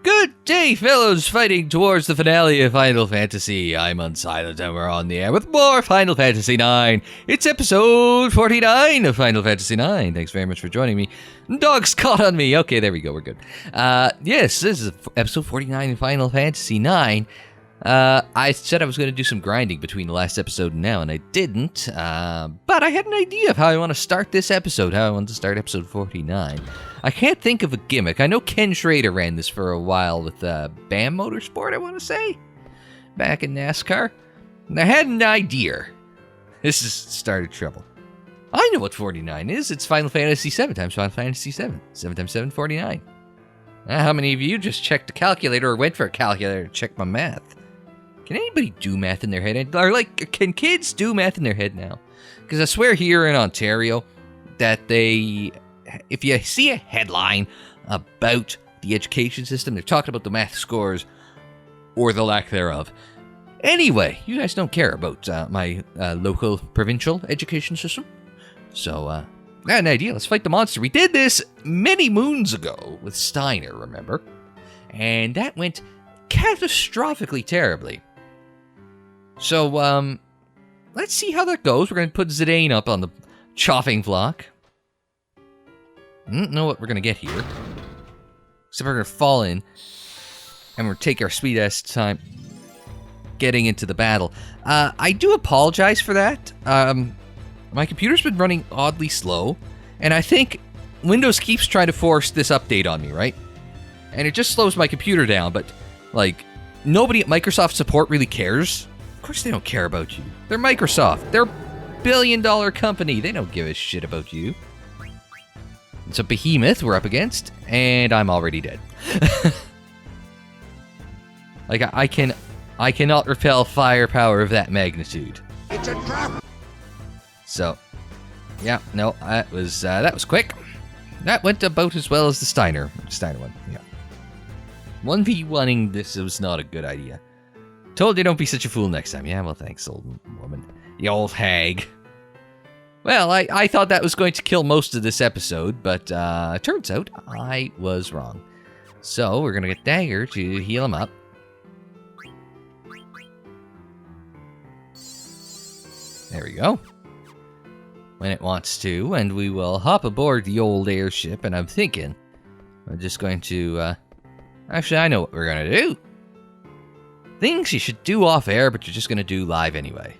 Good day, fellows, fighting towards the finale of Final Fantasy. I'm Unsilent and we're on the air with more Final Fantasy IX. It's episode 49 of Final Fantasy IX. Thanks very much for joining me. Dog's caught on me. Okay, there we go, we're good. Yes, this is episode 49 of Final Fantasy IX. I said I was going to do some grinding between the last episode and now, and I didn't. But I had an idea of how I want to start this episode, how I want to start episode 49. I can't think of a gimmick. I know Ken Schrader ran this for a while with BAM Motorsport, I want to say, back in NASCAR. And I had an idea. This has started trouble. I know what 49 is. It's Final Fantasy 7 times Final Fantasy 7. 7 times 7, 49. How many of you just checked a calculator or went for a calculator to check my math? Can anybody do math in their head? Or, like, can kids do math in their head now? Because I swear here in Ontario that they... If you see a headline about the education system, they're talking about the math scores or the lack thereof. Anyway, you guys don't care about my local provincial education system. So, I had an idea. Let's fight the monster. We did this many moons ago with Steiner, remember? And that went catastrophically terribly. So, let's see how that goes. We're going to put Zidane up on the chopping block. I don't know what we're going to get here. Except we're going to fall in. And we're going to take our sweet-ass time getting into the battle. I do apologize for that. My computer's been running oddly slow. And I think Windows keeps trying to force this update on me, right? And it just slows my computer down. But, like, nobody at Microsoft support really cares. Of course they don't care about you. They're Microsoft. They're a billion-dollar company. They don't give a shit about you. It's a behemoth we're up against, and I'm already dead. Like, I cannot repel firepower of that magnitude. It's a trap! So, yeah, no, that was quick. That went about as well as the Steiner one, yeah. 1v1ing this was not a good idea. Told you don't be such a fool next time. Yeah, well, thanks, old woman. You old hag. Well, I thought that was going to kill most of this episode, but turns out I was wrong. So, we're going to get Dagger to heal him up. There we go. When it wants to, and we will hop aboard the old airship, and I'm thinking we're just going to... Actually, I know what we're going to do. Things you should do off air, but you're just going to do live anyway.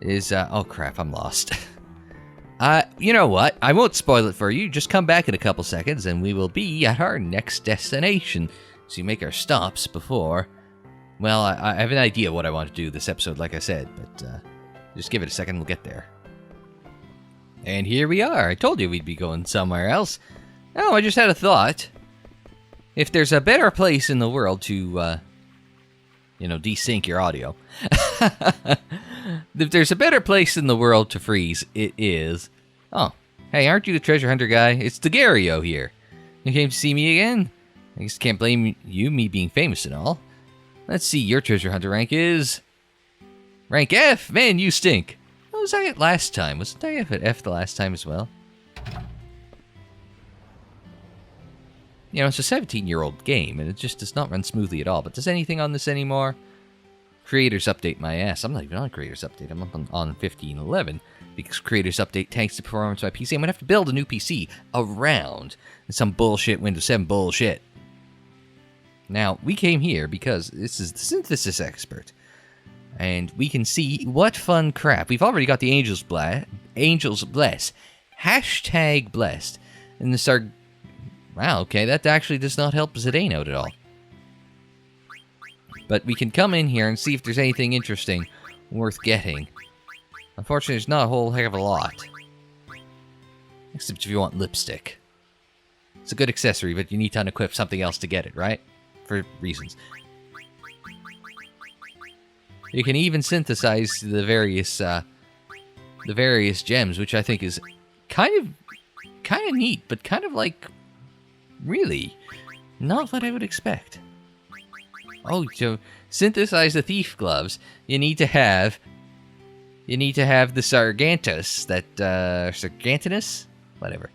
Oh crap, I'm lost. You know what? I won't spoil it for you. Just come back in a couple seconds and we will be at our next destination. So you make our stops before... Well, I have an idea what I want to do this episode, like I said, but just give it a second, we'll get there. And here we are. I told you we'd be going somewhere else. Oh, I just had a thought. If there's a better place in the world to, desync your audio... If there's a better place in the world to freeze, it is... Oh, hey, aren't you the treasure hunter guy? It's Dagario here. You came to see me again? I guess can't blame you, me being famous and all. Let's see, your treasure hunter rank is... Rank F! Man, you stink! What was I at last time? Wasn't I at F the last time as well? You know, it's a 17-year-old game, and it just does not run smoothly at all. But does anything on this anymore? Creators Update my ass. I'm not even on Creators Update. I'm up on 15.11 because Creators Update tanks the performance of my PC. I'm going to have to build a new PC around some bullshit Windows 7 bullshit. Now, we came here because this is the Synthesis Expert. And we can see what fun crap. We've already got the Angels Bless. Hashtag blessed. And this are... Wow, okay, that actually does not help Zidane out at all. But we can come in here and see if there's anything interesting worth getting. Unfortunately, there's not a whole heck of a lot. Except if you want lipstick. It's a good accessory, but you need to unequip something else to get it, right? For reasons. You can even synthesize the various gems, which I think is kind of neat, but kind of like, really, not what I would expect. Oh, to synthesize the thief gloves, you need to have the Sargantus, Sargantinus? Whatever.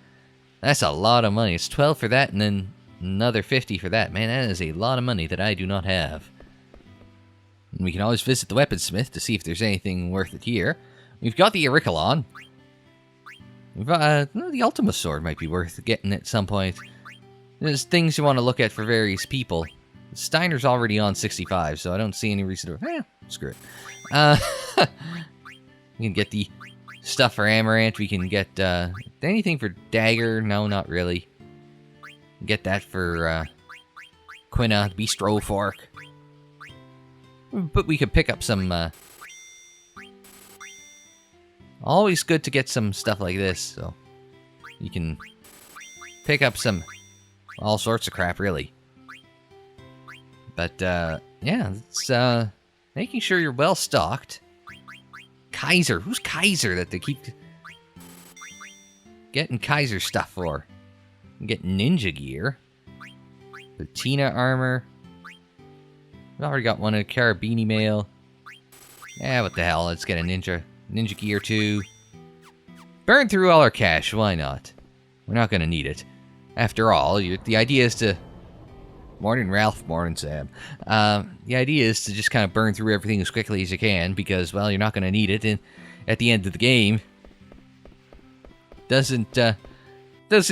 That's a lot of money. It's 12 for that, and then Another 50 for that. Man, that is a lot of money that I do not have. And we can always visit the weaponsmith to see if there's anything worth it here. We've got the Auriculon. We've got, the Ultima Sword might be worth getting at some point. There's things you want to look at for various people. Steiner's already on 65, so I don't see any reason to... screw it. We can get the stuff for Amaranth. We can get anything for Dagger. No, not really. Get that for Quina, Bistro Fork. But we could pick up some... always good to get some stuff like this, so you can pick up some... all sorts of crap, really. But, yeah, it's making sure you're well stocked. Kaiser. Who's Kaiser that they keep getting Kaiser stuff for? Get ninja gear. Patina armor. I've already got one of Carabini mail. Yeah, what the hell? Let's get a ninja gear too. Burn through all our cash. Why not? We're not going to need it. After all, the idea is to... Morning, Ralph. Morning, Sam. The idea is to just kind of burn through everything as quickly as you can, because, well, you're not going to need it at the end of the game. Doesn't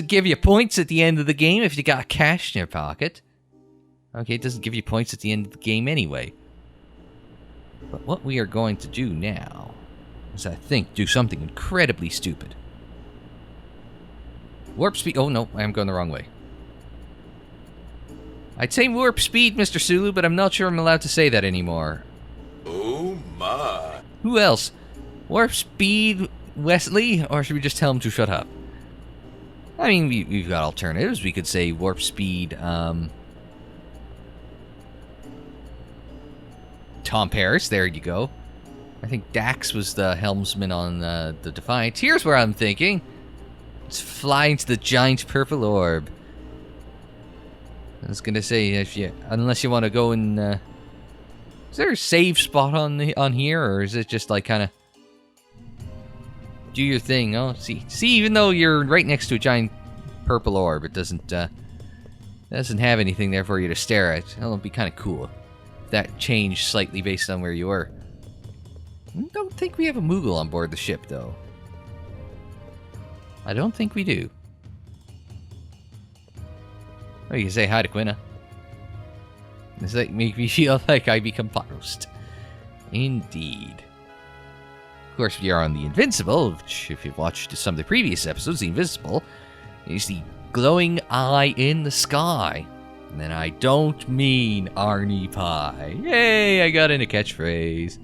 give you points at the end of the game if you got cash in your pocket. Okay, it doesn't give you points at the end of the game anyway. But what we are going to do now is, I think, do something incredibly stupid. Warp speed... Oh, no, I am going the wrong way. I'd say warp speed, Mr. Sulu, but I'm not sure I'm allowed to say that anymore. Oh, my. Who else? Warp speed, Wesley? Or should we just tell him to shut up? I mean, we've got alternatives. We could say warp speed, Tom Paris. There you go. I think Dax was the helmsman on the Defiant. Here's where I'm thinking. Let's fly into the giant purple orb. I was gonna say, unless you want to go in, is there a save spot on here, or is it just like kind of do your thing? Oh, see, even though you're right next to a giant purple orb, it doesn't have anything there for you to stare at. It'll be kind of cool if that changed slightly based on where you were. I don't think we have a Moogle on board the ship, though. I don't think we do. Oh, you can say hi to Quina. Does that make me feel like I become Faust? Indeed. Of course, we are on the Invincible, which, if you've watched some of the previous episodes, the Invincible is the glowing eye in the sky. And then I don't mean Arnie Pie. Yay, I got in a catchphrase.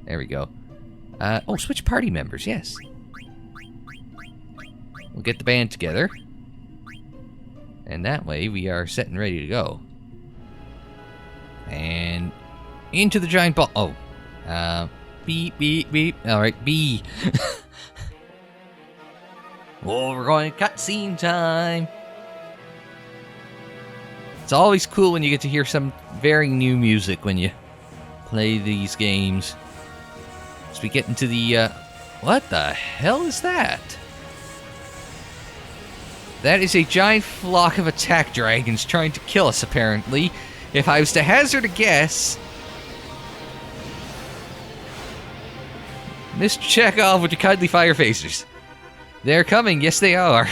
There we go. Oh, switch party members, yes. We'll get the band together. And that way, we are set and ready to go. And into the giant ball. Oh. Beep, beep, beep. Alright, B. Oh, we're going to cutscene time. It's always cool when you get to hear some very new music when you play these games. As we get into the, what the hell is that? That is a giant flock of attack dragons trying to kill us, apparently. If I was to hazard a guess... Mr. Chekhov, would you kindly fire phasers? They're coming, yes they are.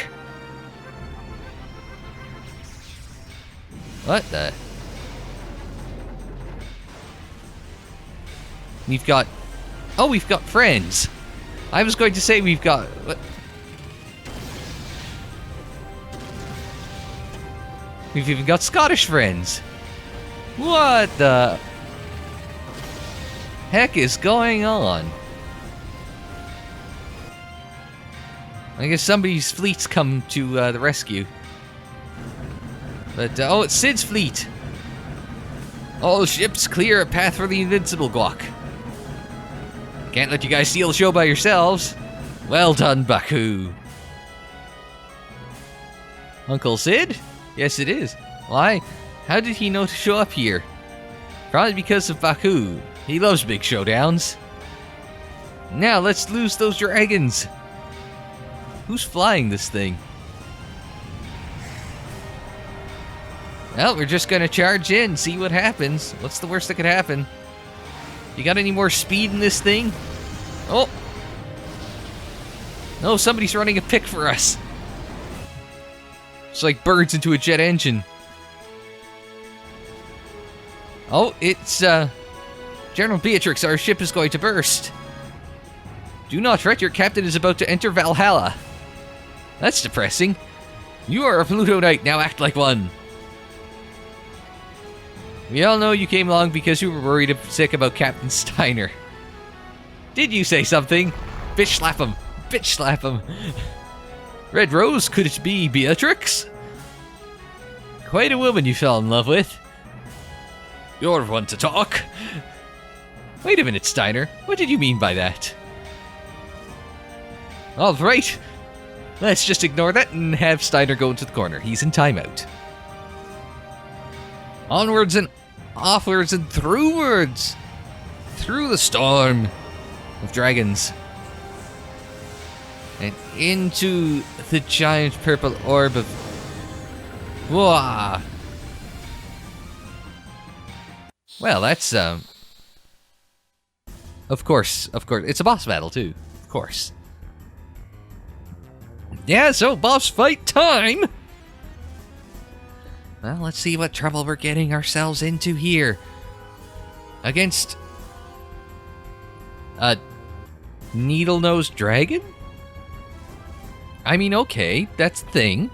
What the... We've got... Oh, we've got friends. I was going to say we've got... What? We've even got Scottish friends. What the heck is going on? I guess somebody's fleet's come to the rescue. But, oh, it's Sid's fleet. All ships clear a path for the Invincible Guac. Can't let you guys steal the show by yourselves. Well done, Baku. Uncle Sid? Yes, it is. Why? How did he know to show up here? Probably because of Baku. He loves big showdowns. Now, let's lose those dragons. Who's flying this thing? Well, we're just gonna charge in, see what happens. What's the worst that could happen? You got any more speed in this thing? Oh! No, somebody's running a pick for us. It's like birds into a jet engine. Oh, it's, General Beatrix, our ship is going to burst. Do not fret, your captain is about to enter Valhalla. That's depressing. You are a Pluto Knight, now act like one. We all know you came along because you were worried and sick about Captain Steiner. Did you say something? Bitch slap him. Bitch slap him. Red Rose, could it be Beatrix? Quite a woman you fell in love with. You're one to talk. Wait a minute, Steiner. What did you mean by that? All right. Let's just ignore that and have Steiner go into the corner. He's in timeout. Onwards and offwards and throughwards. Through the storm of dragons. And into the giant purple orb of... Whoa! Well, that's, Of course. It's a boss battle, too. Of course. Yeah, so boss fight time! Well, let's see what trouble we're getting ourselves into here. Against... a... needle-nosed dragon? I mean, okay, that's the thing.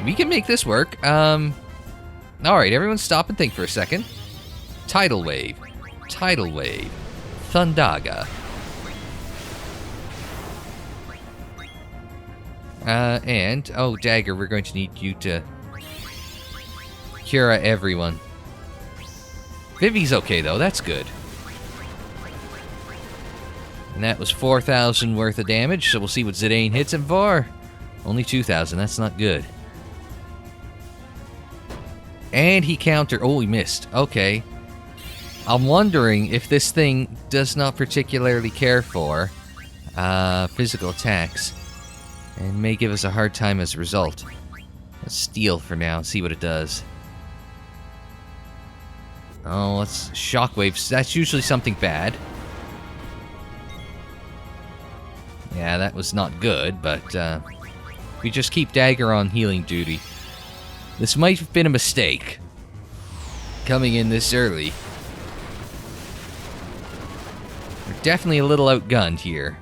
We can make this work. Alright, everyone stop and think for a second. Tidal Wave. Tidal Wave. Thundaga. And... oh, Dagger, we're going to need you to... cure everyone. Vivi's okay, though. That's good. And that was 4,000 worth of damage, so we'll see what Zidane hits him for. Only 2,000. That's not good. And he countered... oh, he missed. Okay. I'm wondering if this thing does not particularly care for physical attacks. And may give us a hard time as a result. Let's steal for now, see what it does. Oh, let's... shockwaves. That's usually something bad. Yeah, that was not good, but we just keep Dagger on healing duty. This might have been a mistake. Coming in this early. We're definitely a little outgunned here.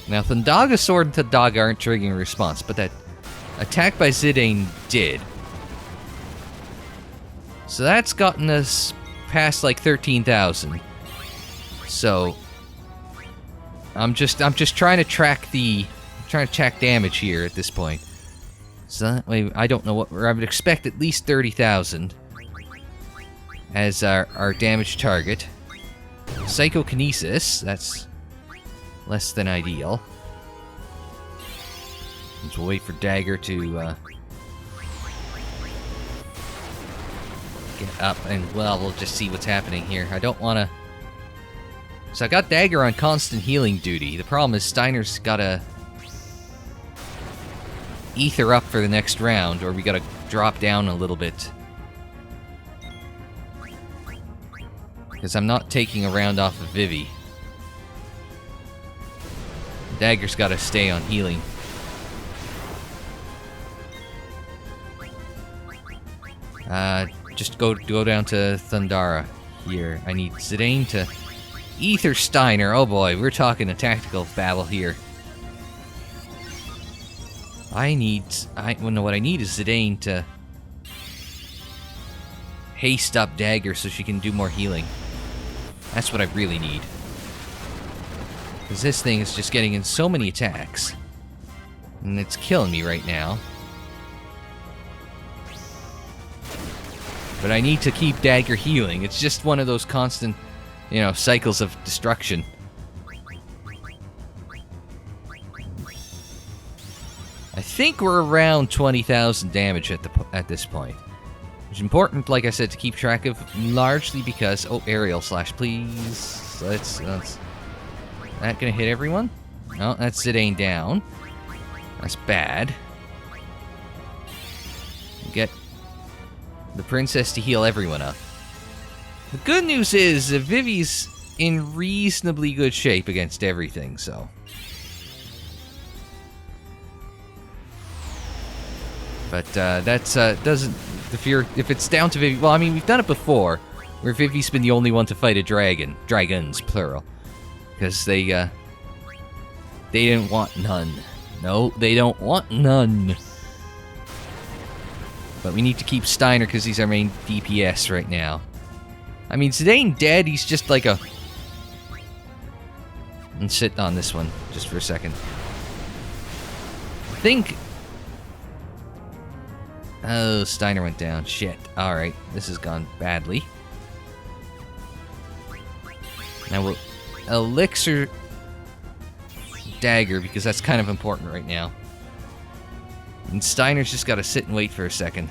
Now, Thundaga's sword and Thundaga aren't triggering a response, but that attack by Zidane did. So that's gotten us past like 13,000. So I'm just trying to track damage here at this point. So that way I don't know what I would expect at least 30,000 as our damage target. Psychokinesis, that's less than ideal. Let's wait for Dagger to get up, and well, we'll just see what's happening here. I don't want to... so I got Dagger on constant healing duty. The problem is Steiner's gotta ether up for the next round, or we gotta drop down a little bit. Because I'm not taking a round off of Vivi. Dagger's gotta stay on healing. Just go down to Thundara here. I need Zidane to ether Steiner. Oh boy, we're talking a tactical battle here. What I need is Zidane to haste up Dagger so she can do more healing. That's what I really need. Because this thing is just getting in so many attacks. And it's killing me right now. But I need to keep Dagger healing. It's just one of those constant, cycles of destruction. I think we're around 20,000 damage at this point. It's important, like I said, to keep track of, largely because... oh, aerial slash, please. Let's that gonna hit everyone? No, that's Zidane down. That's bad. get the princess to heal everyone up. The good news is that Vivi's in reasonably good shape against everything, so... But that's doesn't... If it's down to Vivi... Well, I mean, we've done it before, where Vivi's been the only one to fight a dragon. Dragons, plural. Because they didn't want none. No, they don't want none. But we need to keep Steiner because he's our main DPS right now. I mean, Zidane dead, he's just like a... And sit on this one, just for a second. I think... Oh, Steiner went down. Shit. Alright, this has gone badly. Now we'll... Elixir... Dagger, because that's kind of important right now. And Steiner's just got to sit and wait for a second.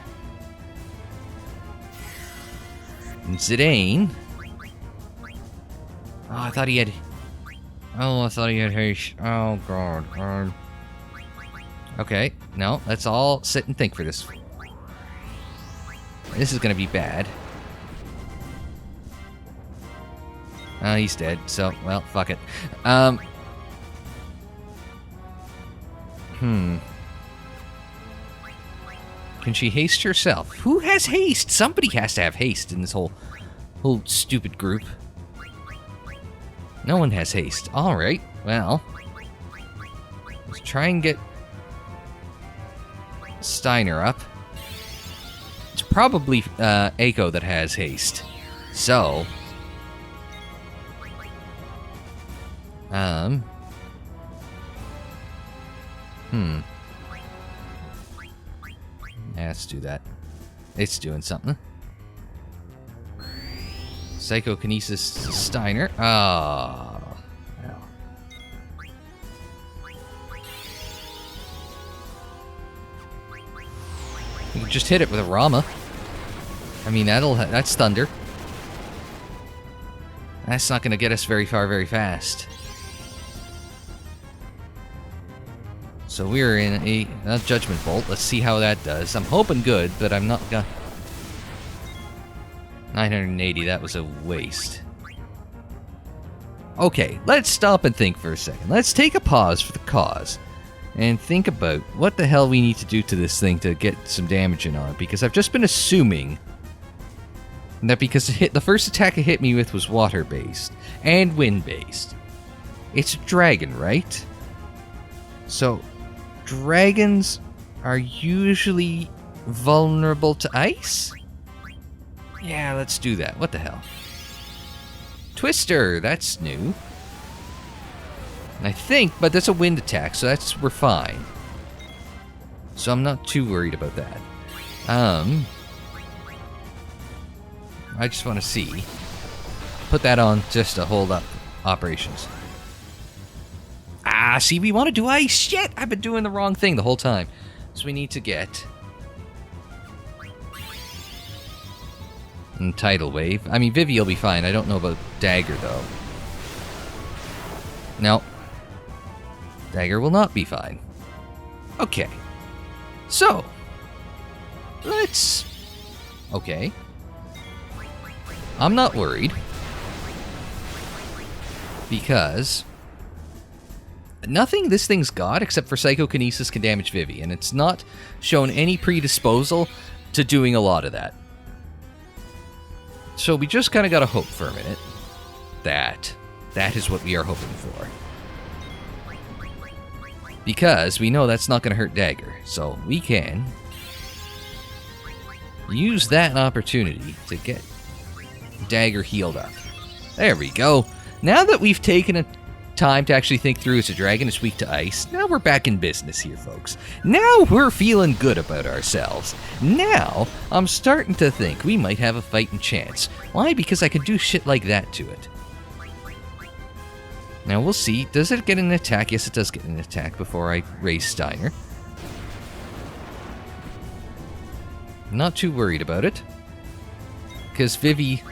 And Zidane... Oh, I thought he had... Oh, I thought he had haste. Oh, God. Okay, no, let's all sit and think for this. This is gonna be bad. He's dead, so, well, fuck it. Can she haste herself? Who has haste? Somebody has to have haste in this whole stupid group. No one has haste. Alright, well. Let's try and get Steiner up. It's probably Eiko that has haste. So... Yeah, let's do that. It's doing something. Psychokinesis Steiner. Oh. Well. You can just hit it with a Rama. I mean, that's thunder. That's not going to get us very far very fast. So we're in a Judgment Bolt. Let's see how that does. I'm hoping good, but I'm not gonna... 980, that was a waste. Okay, let's stop and think for a second. Let's take a pause for the cause. And think about what the hell we need to do to this thing to get some damage in on it. Because I've just been assuming that because the first attack it hit me with was water-based. And wind-based. It's a dragon, right? So... Dragons are usually vulnerable to ice? Yeah, let's do that. What the hell? Twister, that's new. I think, but that's a wind attack, so we're fine. So I'm not too worried about that. I just want to see. Put that on just to hold up operations. Ah, see, we want to do ice. Shit, I've been doing the wrong thing the whole time. So we need to get... Tidal Wave. I mean, Vivi will be fine. I don't know about Dagger, though. No. Dagger will not be fine. Okay. So. Let's... Okay. I'm not worried. Because... Nothing this thing's got, except for Psychokinesis, can damage Vivi, and it's not shown any predisposal to doing a lot of that. So we just kind of gotta hope for a minute that is what we are hoping for. Because we know that's not gonna hurt Dagger, so we can use that opportunity to get Dagger healed up. There we go. Now that we've taken a time to actually think through it's a dragon, it's weak to ice. Now we're back in business here, folks. Now we're feeling good about ourselves. Now I'm starting to think we might have a fighting chance. Why? Because I could do shit like that to it. Now we'll see. Does it get an attack? Yes, it does get an attack before I raise Steiner. I'm not too worried about it. Because Vivi...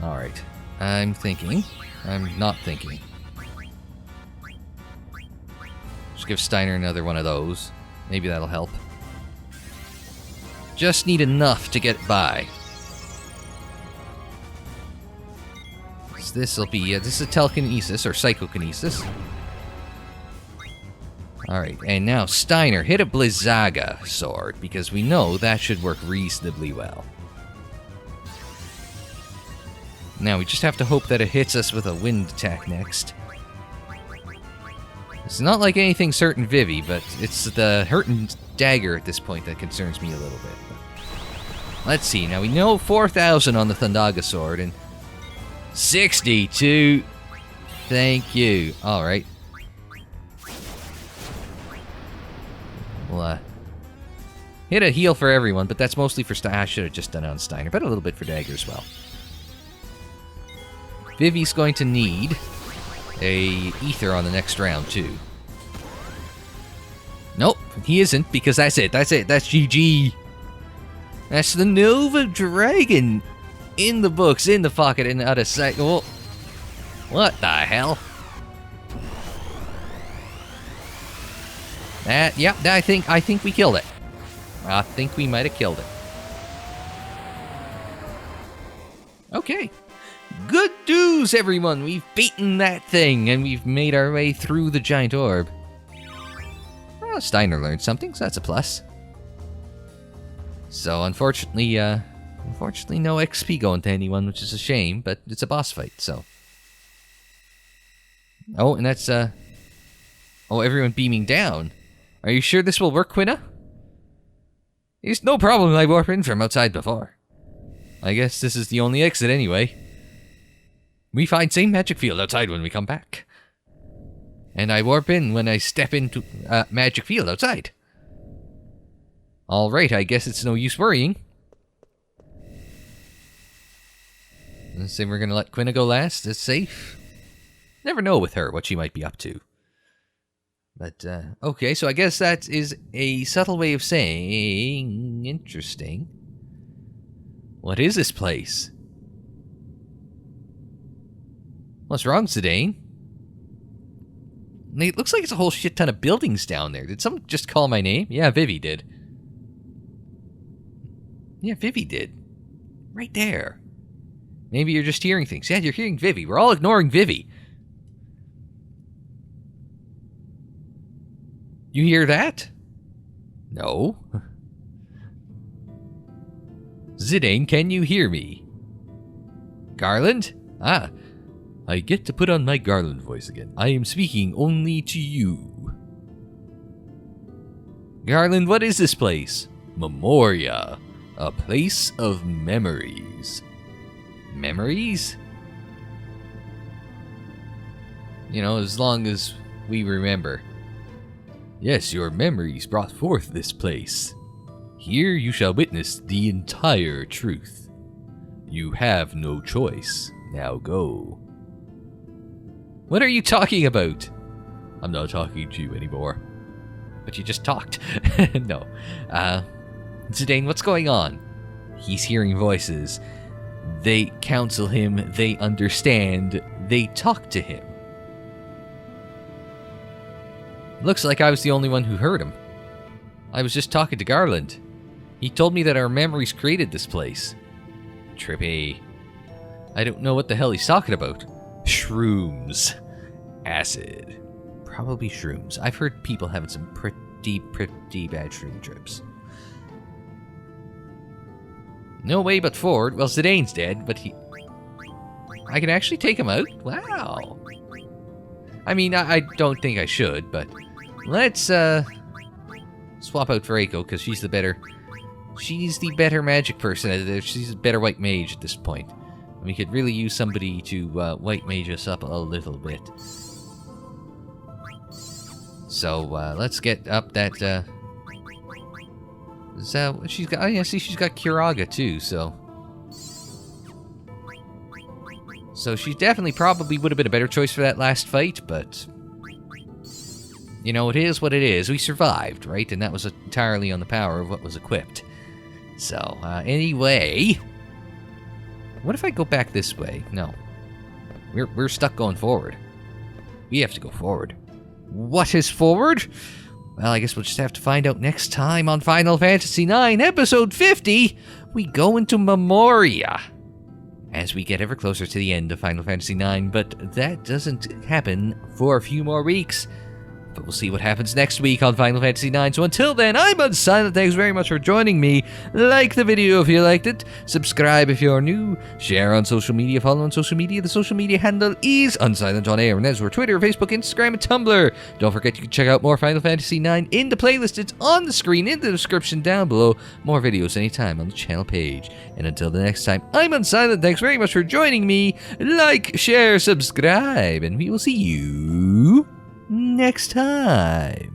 Alright. I'm thinking. I'm not thinking. Let's give Steiner another one of those. Maybe that'll help. Just need enough to get by. So this'll be... this is telekinesis, or psychokinesis. Alright, and now Steiner, hit a Blizzaga sword, because we know that should work reasonably well. Now we just have to hope that it hits us with a wind attack next. It's not like anything certain Vivi, but it's the hurtin' dagger at this point that concerns me a little bit. But let's see, now we know 4,000 on the Thundaga sword, and 62. Thank you. Alright. We'll, hit a heal for everyone, but that's mostly for I should have just done it on Steiner, but a little bit for Dagger as well. Vivi's going to need a ether on the next round, too. Nope, he isn't, because that's it. That's it. That's GG. That's the Nova Dragon. In the books, in the pocket, and out of sight. Oh, what the hell? Yep, I think we killed it. I think we might have killed it. Okay. Good news, everyone! We've beaten that thing, and we've made our way through the giant orb. Well, Steiner learned something, so that's a plus. So, unfortunately, no XP going to anyone, which is a shame, but it's a boss fight, so. Oh, and that's, oh, everyone beaming down. Are you sure this will work, Quina? It's no problem, I warped in from outside before. I guess this is the only exit anyway. We find same magic field outside when we come back. And I warp in when I step into magic field outside. Alright, I guess it's no use worrying. Let's say we're gonna let Quina go last. It's safe. Never know with her what she might be up to. But, okay, so I guess that is a subtle way of saying... Interesting. What is this place? What's wrong, Zidane? It looks like it's a whole shit ton of buildings down there. Did someone just call my name? Yeah, Vivi did. Yeah, Vivi did. Right there. Maybe you're just hearing things. Yeah, you're hearing Vivi. We're all ignoring Vivi. You hear that? No. Zidane, can you hear me? Garland? Ah, I get to put on my Garland voice again. I am speaking only to you. Garland, what is this place? Memoria. A place of memories. Memories? You know, as long as we remember. Yes, your memories brought forth this place. Here you shall witness the entire truth. You have no choice. Now go. What are you talking about? I'm not talking to you anymore. But you just talked. No. Zidane, what's going on? He's hearing voices. They counsel him. They understand. They talk to him. Looks like I was the only one who heard him. I was just talking to Garland. He told me that our memories created this place. Trippy. I don't know what the hell he's talking about. Shrooms. Acid. Probably shrooms. I've heard people having some pretty bad shroom trips. No way but forward. Well, Zidane's dead, but I can actually take him out? Wow. I mean, I don't think I should, but let's swap out for Eiko, because she's the better magic person. She's a better white mage at this point. We could really use somebody to white mage us up a little bit. So let's get up that. She's got. Oh yeah, see, she's got Kiraga too. So she definitely probably would have been a better choice for that last fight, but you know, it is what it is. We survived, right? And that was entirely on the power of what was equipped. So anyway. What if I go back this way? No. We're stuck going forward. We have to go forward. what is forward? Well, I guess we'll just have to find out next time on Final Fantasy IX, Episode 50. We go into Memoria as we get ever closer to the end of Final Fantasy IX, but that doesn't happen for a few more weeks. But we'll see what happens next week on Final Fantasy IX. So until then, I'm Unsilent. Thanks very much for joining me. Like the video if you liked it. Subscribe if you're new. Share on social media. Follow on social media. The social media handle is Unsilent on Air. And that's for Twitter, Facebook, Instagram, and Tumblr. Don't forget you can check out more Final Fantasy IX in the playlist. It's on the screen in the description down below. More videos anytime on the channel page. And until the next time, I'm Unsilent. Thanks very much for joining me. Like, share, subscribe, and we will see you next time.